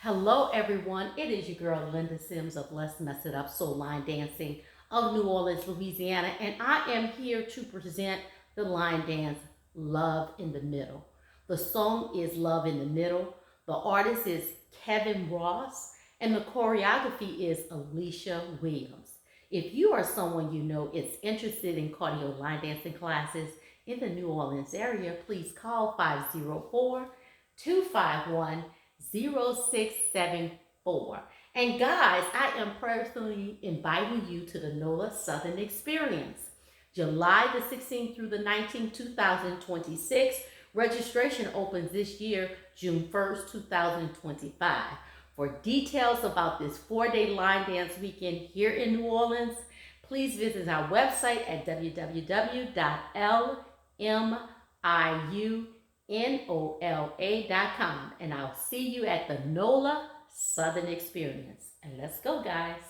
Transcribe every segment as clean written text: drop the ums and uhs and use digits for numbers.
Hello, everyone. It is your girl Linda Sims of Let's Mess It Up Soul Line Dancing of New Orleans, Louisiana, and I am here to present the line dance Love in the Middle. The song is Love in the Middle. The artist is Kevin Ross, and the choreography is Alicia Williams. If you are someone you know is interested in cardio line dancing classes in the New Orleans area, please call 504-251 0674. And guys, I am personally inviting you to the NOLA Southern Experience, July the 16th through the 19th, 2026. Registration opens this year, June 1st, 2025. For details about this 4-day line dance weekend here in New Orleans, please visit our website at www.LMIUNOLA.com, and I'll see you at the NOLA Southern Experience. And let's go, guys.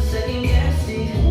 Second guessing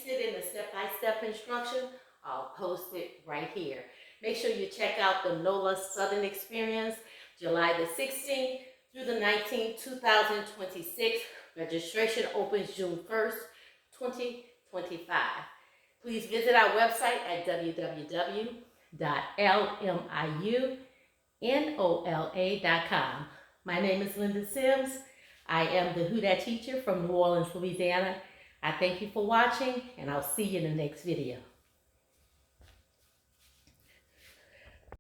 interested in the step-by-step instruction, I'll post it right here. Make sure you check out the NOLA Southern Experience, July the 16th through the 19th, 2026. Registration opens June 1st, 2025. Please visit our website at www.LMIUNOLA.com. My name is Linda Sims. I am the Who Dat teacher from New Orleans, Louisiana. I thank you for watching, and I'll see you in the next video.